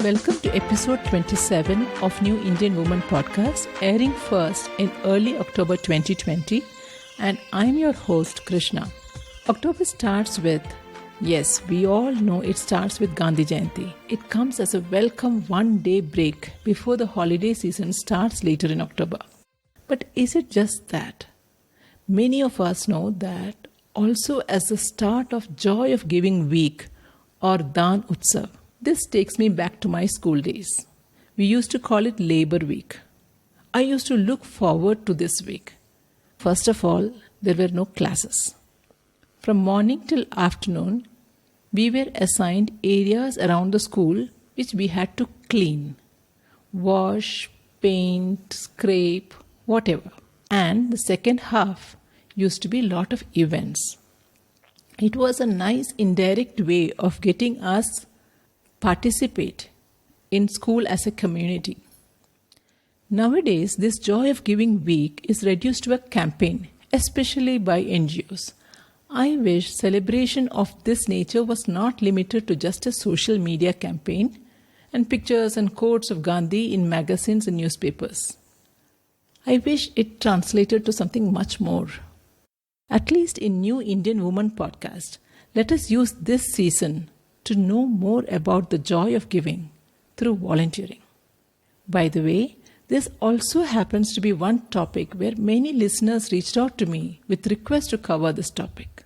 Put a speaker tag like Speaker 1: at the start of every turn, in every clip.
Speaker 1: Welcome to episode 27 of New Indian Woman podcast, airing first in early October 2020. And I'm your host, Krishna. October starts with, yes, we all know it starts with Gandhi Jayanti. It comes as a welcome one-day break before the holiday season starts later in October. But is it just that? Many of us know that also as the start of Joy of Giving Week or Dan Utsav. This takes me back to my school days. We used to call it Labor Week. I used to look forward to this week. First of all, there were no classes. From morning till afternoon, we were assigned areas around the school which we had to clean, wash, paint, scrape, whatever. And the second half used to be a lot of events. It was a nice indirect way of getting us participate in school as a community. Nowadays, this Joy of Giving Week is reduced to a campaign, especially by NGOs. I wish celebration of this nature was not limited to just a social media campaign and pictures and quotes of Gandhi in magazines and newspapers. I wish it translated to something much more. At least in New Indian Woman podcast, let us use this season to know more about the joy of giving through volunteering. By the way, this also happens to be one topic where many listeners reached out to me with requests to cover this topic.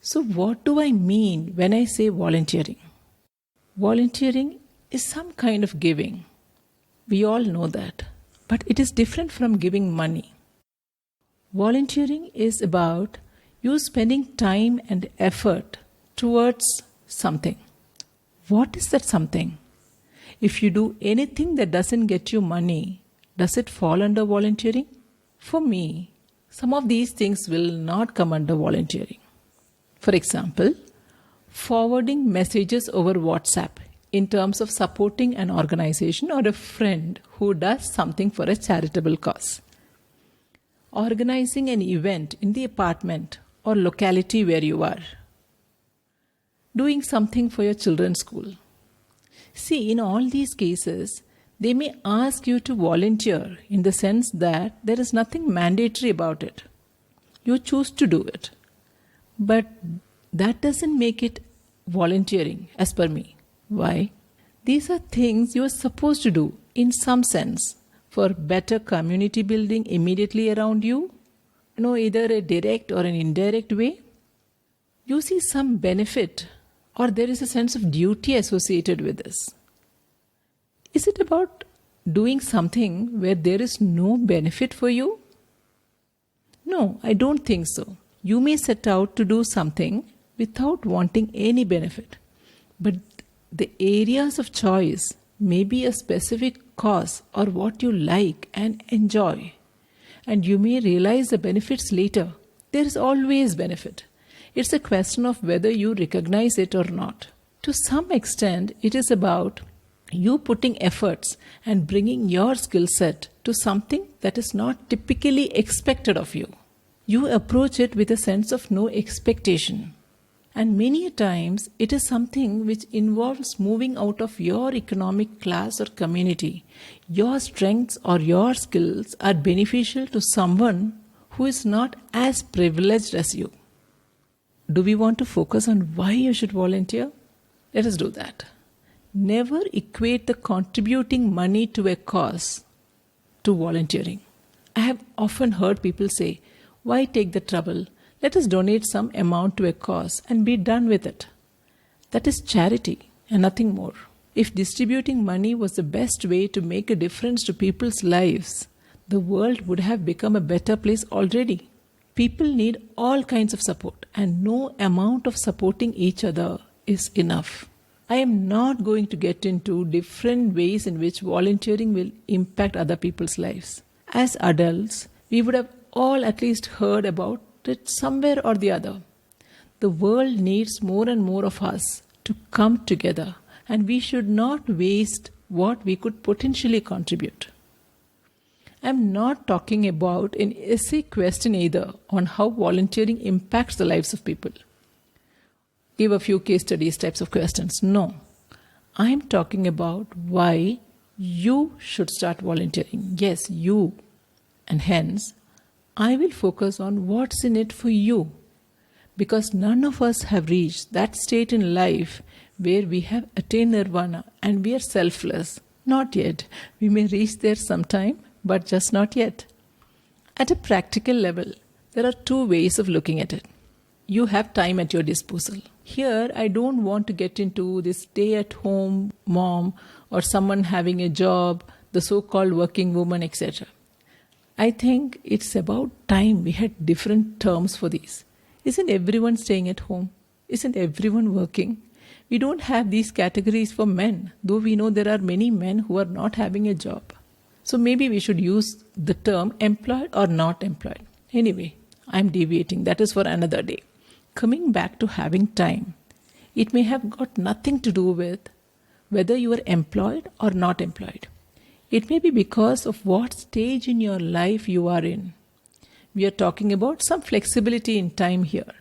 Speaker 1: So what do I mean when I say volunteering? Volunteering is some kind of giving. We all know that, but it is different from giving money. Volunteering is about you spending time and effort towards something. What is that something? If you do anything that doesn't get you money, does it fall under volunteering? For me, some of these things will not come under volunteering. For example, forwarding messages over WhatsApp in terms of supporting an organization or a friend who does something for a charitable cause. Organizing an event in the apartment or locality where you are. Doing something for your children's school. See, in all these cases, they may ask you to volunteer in the sense that there is nothing mandatory about it. You choose to do it. But that doesn't make it volunteering as per me. Why? These are things you are supposed to do in some sense for better community building immediately around you. Either a direct or an indirect way. You see some benefit or there is a sense of duty associated with this. Is it about doing something where there is no benefit for you? No, I don't think so. You may set out to do something without wanting any benefit. But the areas of choice may be a specific cause or what you like and enjoy. And you may realize the benefits later. There is always benefit. It's a question of whether you recognize it or not. To some extent, it is about you putting efforts and bringing your skill set to something that is not typically expected of you. You approach it with a sense of no expectation. And many times, it is something which involves moving out of your economic class or community. Your strengths or your skills are beneficial to someone who is not as privileged as you. Do we want to focus on why you should volunteer? Let us do that. Never equate the contributing money to a cause to volunteering. I have often heard people say, why take the trouble? Let us donate some amount to a cause and be done with it. That is charity and nothing more. If distributing money was the best way to make a difference to people's lives, the world would have become a better place already. People need all kinds of support, and no amount of supporting each other is enough. I am not going to get into different ways in which volunteering will impact other people's lives. As adults, we would have all at least heard about it somewhere or the other. The world needs more and more of us to come together, and we should not waste what we could potentially contribute. I'm not talking about an essay question either on how volunteering impacts the lives of people. Give a few case studies types of questions. No. I'm talking about why you should start volunteering. Yes, you. And hence, I will focus on what's in it for you. Because none of us have reached that state in life where we have attained nirvana and we are selfless. Not yet. We may reach there sometime, but just not yet. At a practical level, there are two ways of looking at it. You have time at your disposal. Here, I don't want to get into this stay at home mom or someone having a job, the so called working woman, etc. I think it's about time. We had different terms for these. Isn't everyone staying at home? Isn't everyone working? We don't have these categories for men, though we know there are many men who are not having a job. So maybe we should use the term employed or not employed. Anyway, I'm deviating. That is for another day. Coming back to having time, it may have got nothing to do with whether you are employed or not employed. It may be because of what stage in your life you are in. We are talking about some flexibility in time here.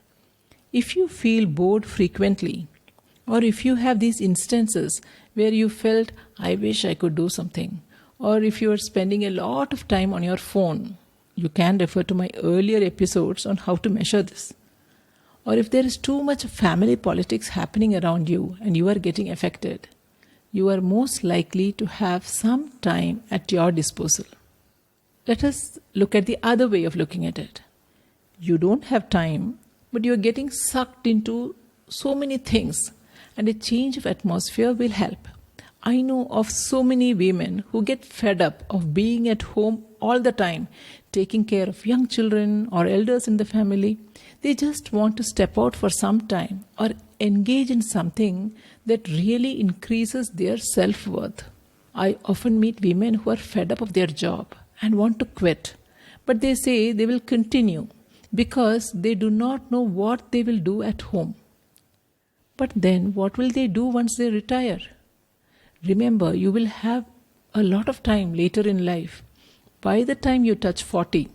Speaker 1: If you feel bored frequently, or if you have these instances where you felt, I wish I could do something, or if you are spending a lot of time on your phone, you can refer to my earlier episodes on how to measure this. Or if there is too much family politics happening around you and you are getting affected, you are most likely to have some time at your disposal. Let us look at the other way of looking at it. You don't have time, but you are getting sucked into so many things, and a change of atmosphere will help. I know of so many women who get fed up of being at home all the time, taking care of young children or elders in the family. They just want to step out for some time or engage in something that really increases their self-worth. I often meet women who are fed up of their job and want to quit, but they say they will continue because they do not know what they will do at home. But then what will they do once they retire? Remember, you will have a lot of time later in life. By the time you touch 40,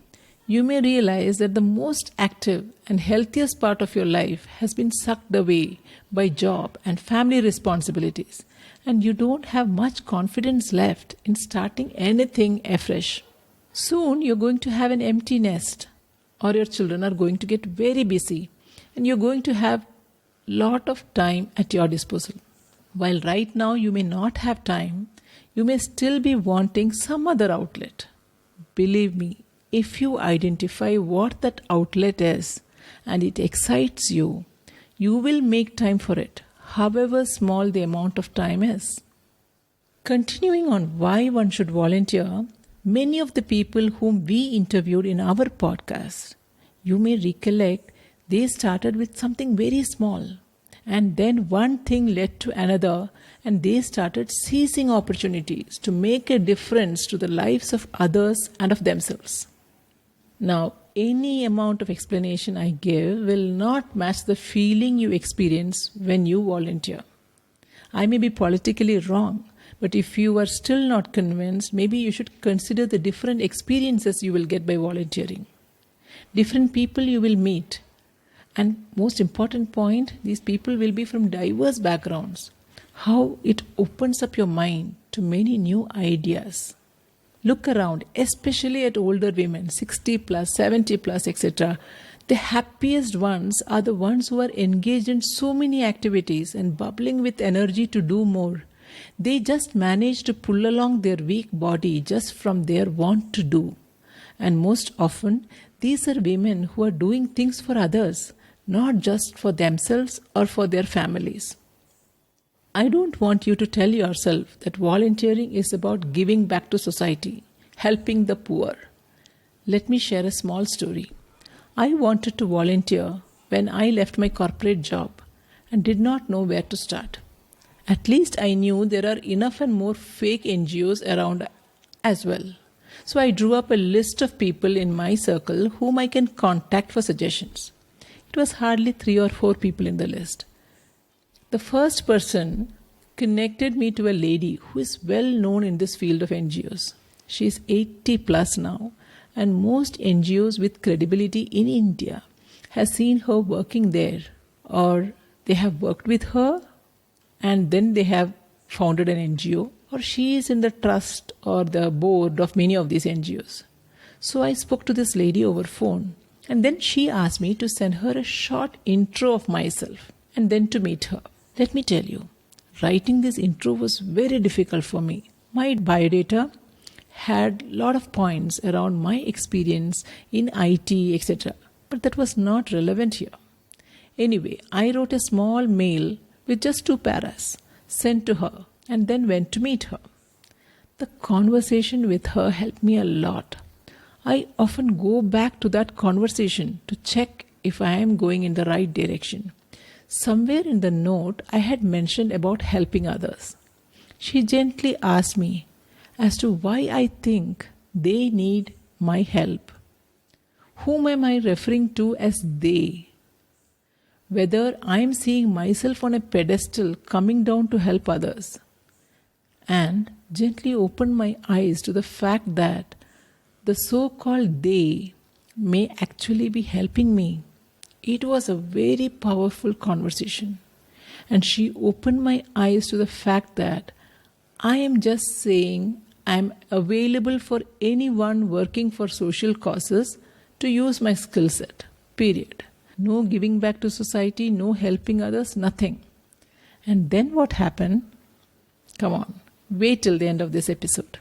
Speaker 1: you may realize that the most active and healthiest part of your life has been sucked away by job and family responsibilities, and you don't have much confidence left in starting anything afresh. Soon you're going to have an empty nest, or your children are going to get very busy, and you're going to have lot of time at your disposal. While right now you may not have time, you may still be wanting some other outlet. Believe me, if you identify what that outlet is and it excites you, you will make time for it, however small the amount of time is. Continuing on why one should volunteer, many of the people whom we interviewed in our podcast, you may recollect they started with something very small. And then one thing led to another, and they started seizing opportunities to make a difference to the lives of others and of themselves. Now, any amount of explanation I give will not match the feeling you experience when you volunteer. I may be politically wrong, but if you are still not convinced, maybe you should consider the different experiences you will get by volunteering. Different people you will meet. And most important point, these people will be from diverse backgrounds. How it opens up your mind to many new ideas. Look around, especially at older women, 60 plus, 70 plus, etc. The happiest ones are the ones who are engaged in so many activities and bubbling with energy to do more. They just manage to pull along their weak body just from their want to do. And most often, these are women who are doing things for others, not just for themselves or for their families. I don't want you to tell yourself that volunteering is about giving back to society, helping the poor. Let me share a small story. I wanted to volunteer when I left my corporate job and did not know where to start. At least I knew there are enough and more fake NGOs around as well. So I drew up a list of people in my circle whom I can contact for suggestions. It was hardly 3 or 4 people in the list. The first person connected me to a lady who is well known in this field of NGOs. She is 80 plus now, and most NGOs with credibility in India have seen her working there, or they have worked with her and then they have founded an NGO, or she is in the trust or the board of many of these NGOs. So I spoke to this lady over phone, and then she asked me to send her a short intro of myself and then to meet her. Let me tell you, writing this intro was very difficult for me. My biodata had a lot of points around my experience in IT, etc. But that was not relevant here. Anyway, I wrote a small mail with just 2 paras, sent to her, and then went to meet her. The conversation with her helped me a lot. I often go back to that conversation to check if I am going in the right direction. Somewhere in the note, I had mentioned about helping others. She gently asked me as to why I think they need my help. Whom am I referring to as they? Whether I am seeing myself on a pedestal coming down to help others. And gently opened my eyes to the fact that the so-called they may actually be helping me. It was a very powerful conversation. And she opened my eyes to the fact that I am just saying I am available for anyone working for social causes to use my skill set. Period. No giving back to society, no helping others, nothing. And then what happened? Come on, wait till the end of this episode.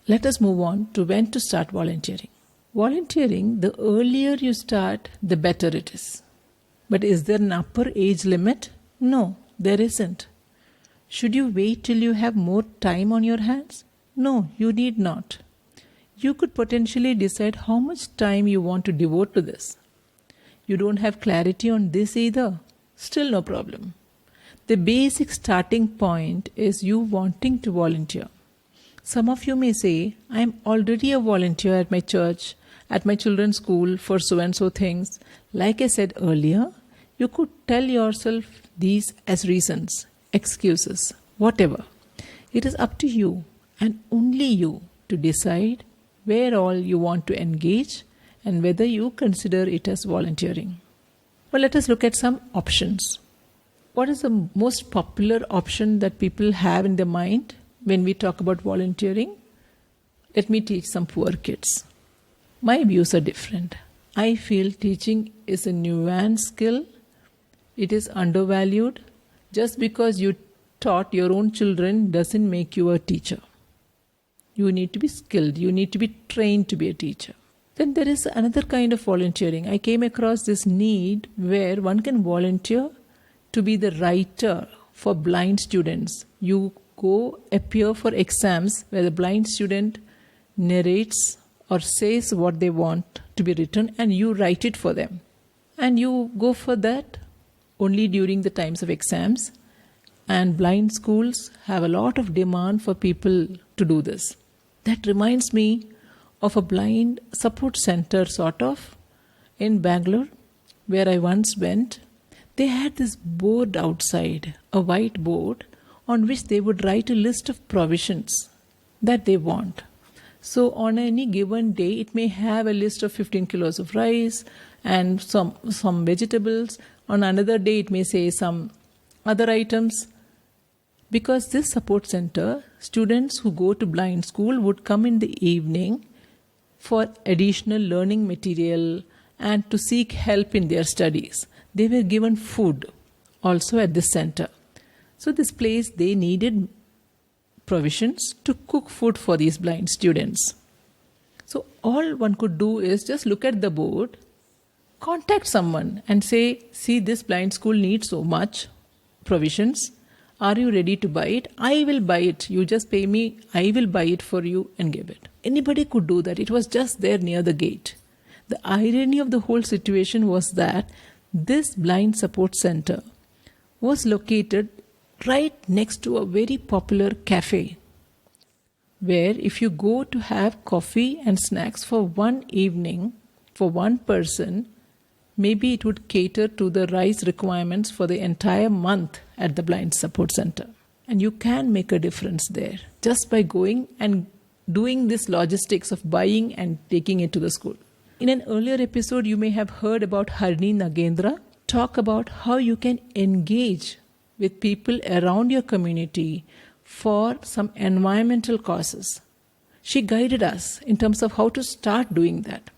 Speaker 1: Let us move on to when to start volunteering. Volunteering, the earlier you start, the better it is. But is there an upper age limit? No, there isn't. Should you wait till you have more time on your hands? No, you need not. You could potentially decide how much time you want to devote to this. You don't have clarity on this either. Still no problem. The basic starting point is you wanting to volunteer. Some of you may say, I am already a volunteer at my church, at my children's school for so and so things. Like I said earlier, you could tell yourself these as reasons, excuses, whatever. It is up to you and only you to decide where all you want to engage and whether you consider it as volunteering. Well, let us look at some options. What is the most popular option that people have in their mind when we talk about volunteering? Let me teach some poor kids. My views are different. I feel teaching is a nuanced skill. It is undervalued. Just because you taught your own children doesn't make you a teacher. You need to be skilled. You need to be trained to be a teacher. Then there is another kind of volunteering. I came across this need where one can volunteer to be the writer for blind students. You go appear for exams where the blind student narrates or says what they want to be written and you write it for them. And you go for that only during the times of exams. And blind schools have a lot of demand for people to do this. That reminds me of a blind support center sort of in Bangalore where I once went. They had this board outside, a white board on which they would write a list of provisions that they want. So on any given day, it may have a list of 15 kilos of rice and some vegetables. On another day, it may say some other items. Because this support center, students who go to blind school would come in the evening for additional learning material and to seek help in their studies. They were given food also at this center. So this place, they needed provisions to cook food for these blind students. So all one could do is just look at the board, contact someone and say, see, this blind school needs so much provisions. Are you ready to buy it? I will buy it. You just pay me. I will buy it for you and give it. Anybody could do that. It was just there near the gate. The irony of the whole situation was that this blind support center was located right next to a very popular cafe where if you go to have coffee and snacks for one evening for one person, maybe it would cater to the rice requirements for the entire month at the blind support center. And you can make a difference there just by going and doing this logistics of buying and taking it to the school. In an earlier episode, you may have heard about Harini Nagendra talk about how you can engage with people around your community for some environmental causes. She guided us in terms of how to start doing that.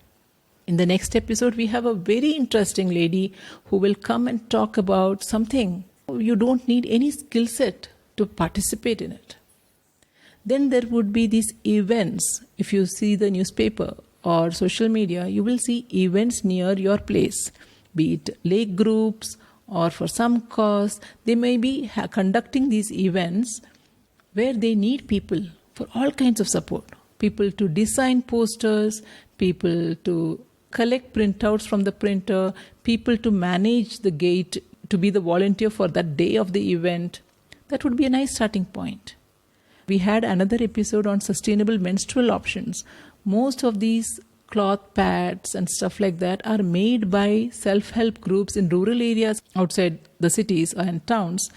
Speaker 1: In the next episode, we have a very interesting lady who will come and talk about something. You don't need any skill set to participate in it. Then there would be these events. If you see the newspaper or social media, you will see events near your place, be it lake groups or for some cause. They may be conducting these events where they need people for all kinds of support. People to design posters, people to collect printouts from the printer, people to manage the gate, to be the volunteer for that day of the event. That would be a nice starting point. We had another episode on sustainable menstrual options. Most of these cloth pads and stuff like that are made by self-help groups in rural areas outside the cities and towns,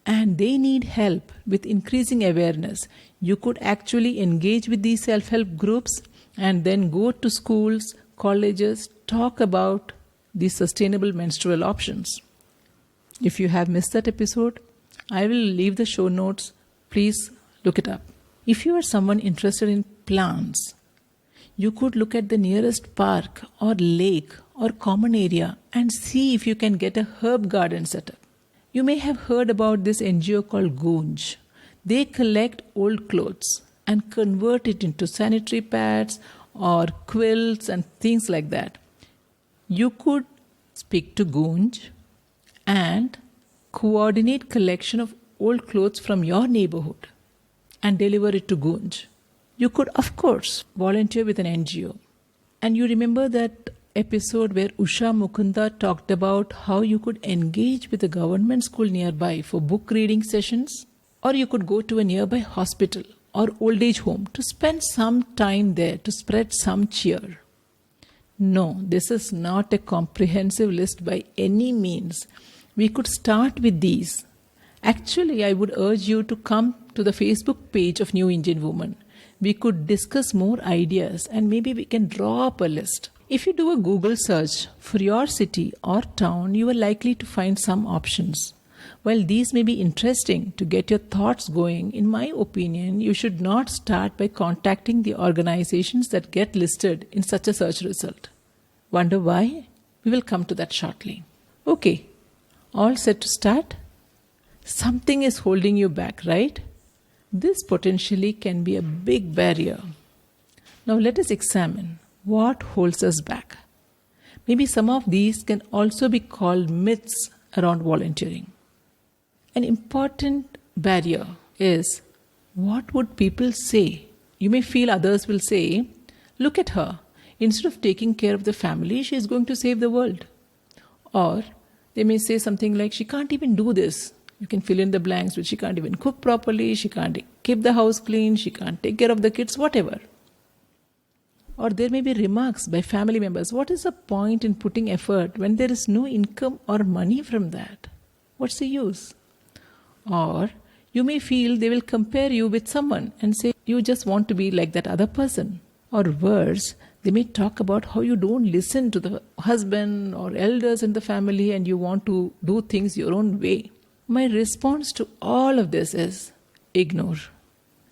Speaker 1: and they need help with increasing awareness. You could actually engage with these self-help groups and then go to schools, colleges, talk about these sustainable menstrual options. If you have missed that episode, I will leave the show notes. Please look it up. If you are someone interested in plants, you could look at the nearest park or lake or common area and see if you can get a herb garden set up. You may have heard about this NGO called Goonj. They collect old clothes and convert it into sanitary pads or quilts and things like that. You could speak to Goonj and coordinate collection of old clothes from your neighborhood and deliver it to Goonj. You could, of course, volunteer with an NGO. And you remember that episode where Usha Mukunda talked about how you could engage with a government school nearby for book reading sessions, or you could go to a nearby hospital or old age home to spend some time there to spread some cheer. No, this is not a comprehensive list by any means. We could start with these. Actually, I would urge you to come to the Facebook page of New Indian Woman. We could discuss more ideas and maybe we can draw up a list. If you do a Google search for your city or town, you are likely to find some options. While these may be interesting to get your thoughts going, in my opinion, you should not start by contacting the organizations that get listed in such a search result. Wonder why? We will come to that shortly. Okay, all set to start? Something is holding you back, right? This potentially can be a big barrier. Now let us examine what holds us back. Maybe some of these can also be called myths around volunteering. An important barrier is, what would people say? You may feel others will say, look at her. Instead of taking care of the family, she is going to save the world. Or they may say something like, she can't even do this. You can fill in the blanks with she can't even cook properly, she can't keep the house clean, she can't take care of the kids, whatever. Or there may be remarks by family members, what is the point in putting effort when there is no income or money from that? What's the use? Or you may feel they will compare you with someone and say you just want to be like that other person. Or worse, they may talk about how you don't listen to the husband or elders in the family and you want to do things your own way. My response to all of this is ignore.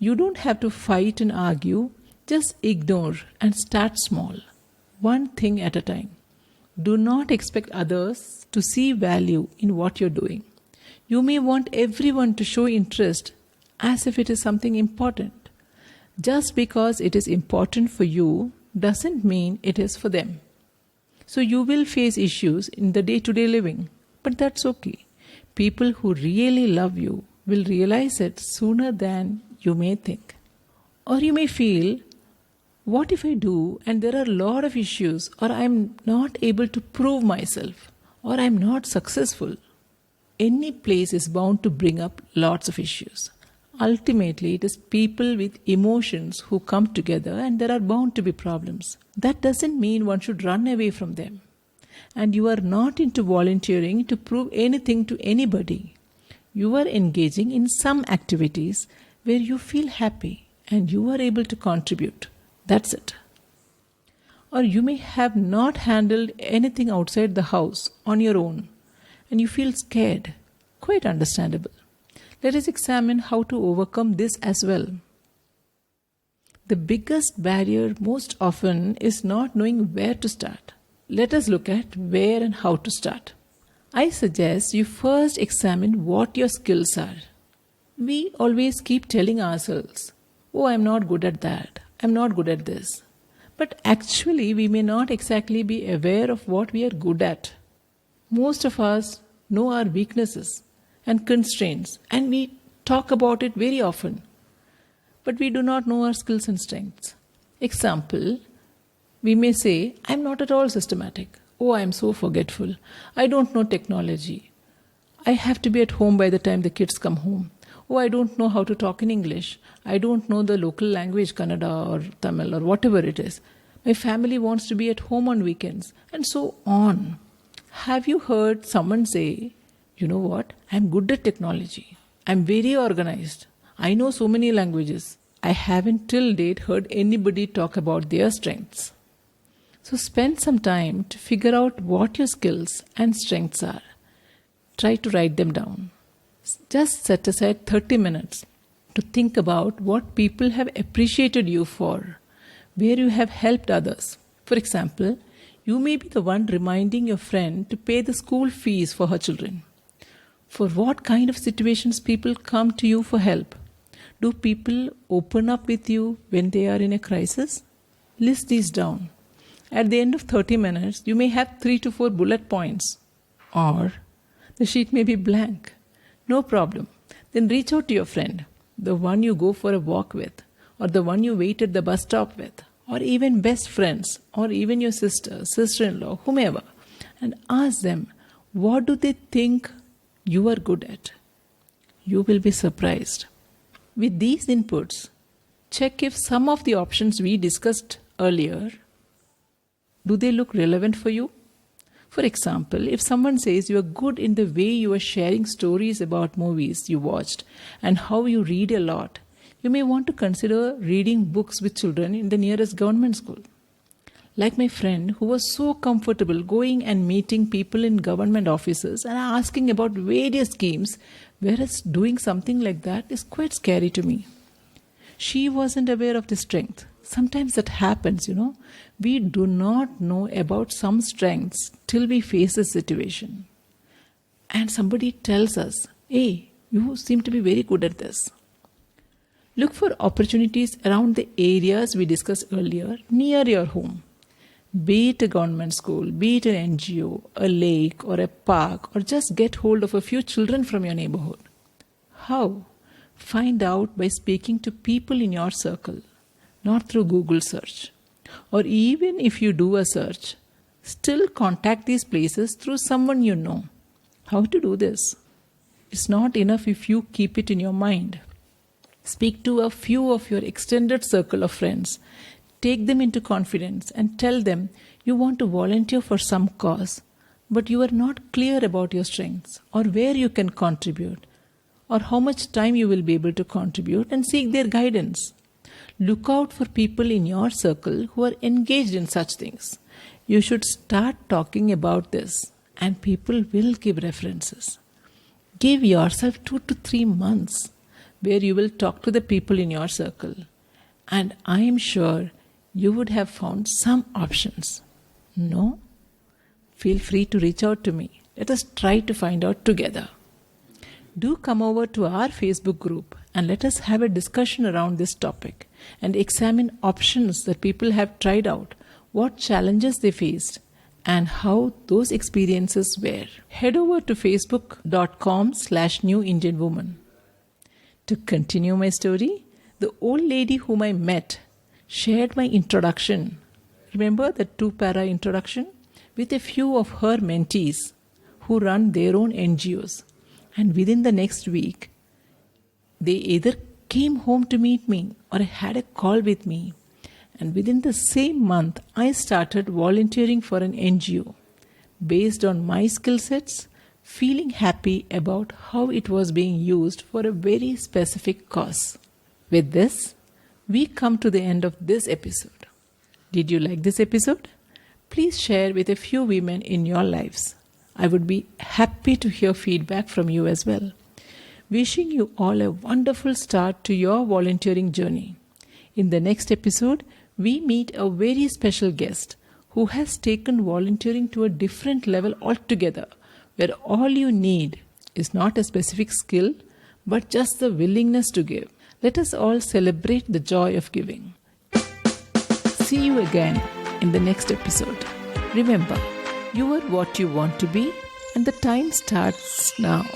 Speaker 1: You don't have to fight and argue. Just ignore and start small. One thing at a time. Do not expect others to see value in what you're doing. You may want everyone to show interest as if it is something important. Just because it is important for you doesn't mean it is for them. So you will face issues in the day-to-day living, but that's okay. People who really love you will realize it sooner than you may think. Or you may feel, what if I do and there are a lot of issues, or I'm not able to prove myself, or I'm not successful? Any place is bound to bring up lots of issues. Ultimately, it is people with emotions who come together and there are bound to be problems. That doesn't mean one should run away from them. And you are not into volunteering to prove anything to anybody. You are engaging in some activities where you feel happy and you are able to contribute. That's it. Or you may have not handled anything outside the house on your own and you feel scared. Quite understandable. Let us examine how to overcome this as well. The biggest barrier most often is not knowing where to start. Let us look at where and how to start. I suggest you first examine what your skills are. We always keep telling ourselves, oh, I'm not good at that, I'm not good at this. But actually, we may not exactly be aware of what we are good at. Most of us know our weaknesses and constraints, and we talk about it very often. But we do not know our skills and strengths. Example, we may say, I'm not at all systematic. Oh, I'm so forgetful. I don't know technology. I have to be at home by the time the kids come home. Oh, I don't know how to talk in English. I don't know the local language, Kannada or Tamil or whatever it is. My family wants to be at home on weekends, and so on. Have you heard someone say, you know what, I'm good at technology. I'm very organized. I know so many languages. I haven't till date heard anybody talk about their strengths. So spend some time to figure out what your skills and strengths are. Try to write them down. Just set aside 30 minutes to think about what people have appreciated you for, where you have helped others. For example, you may be the one reminding your friend to pay the school fees for her children. For what kind of situations people come to you for help? Do people open up with you when they are in a crisis? List these down. At the end of 30 minutes, you may have 3 to 4 bullet points. Or the sheet may be blank. No problem. Then reach out to your friend, the one you go for a walk with, or the one you wait at the bus stop with, or even best friends, or even your sister, sister-in-law, whomever, and ask them, what do they think you are good at? You will be surprised. With these inputs, check if some of the options we discussed earlier, do they look relevant for you? For example, if someone says you are good in the way you are sharing stories about movies you watched and how you read a lot, you may want to consider reading books with children in the nearest government school. Like my friend who was so comfortable going and meeting people in government offices and asking about various schemes, whereas doing something like that is quite scary to me. She wasn't aware of the strength. Sometimes that happens, We do not know about some strengths till we face a situation. And somebody tells us, hey, you seem to be very good at this. Look for opportunities around the areas we discussed earlier near your home. Be it a government school, be it an NGO, a lake or a park, or just get hold of a few children from your neighborhood. How? Find out by speaking to people in your circle, not through Google search. Or even if you do a search, still contact these places through someone you know. How to do this? It's not enough if you keep it in your mind. Speak to a few of your extended circle of friends. Take them into confidence and tell them you want to volunteer for some cause, but you are not clear about your strengths or where you can contribute or how much time you will be able to contribute, and seek their guidance. Look out for people in your circle who are engaged in such things. You should start talking about this and people will give references. Give yourself 2 to 3 months where you will talk to the people in your circle, and I am sure you would have found some options. No? Feel free to reach out to me. Let us try to find out together. Do come over to our Facebook group and let us have a discussion around this topic and examine options that people have tried out, what challenges they faced, and how those experiences were. Head over to facebook.com/New Indian Woman. To continue my story, the old lady whom I met shared my introduction. Remember the 2-para introduction? With a few of her mentees who run their own NGOs. And within the next week, they either came home to meet me or had a call with me. And within the same month, I started volunteering for an NGO based on my skill sets, feeling happy about how it was being used for a very specific cause. With this, we come to the end of this episode. Did you like this episode? Please share with a few women in your lives. I would be happy to hear feedback from you as well. Wishing you all a wonderful start to your volunteering journey. In the next episode, we meet a very special guest who has taken volunteering to a different level altogether, where all you need is not a specific skill, but just the willingness to give. Let us all celebrate the joy of giving. See you again in the next episode. Remember, you are what you want to be, and the time starts now.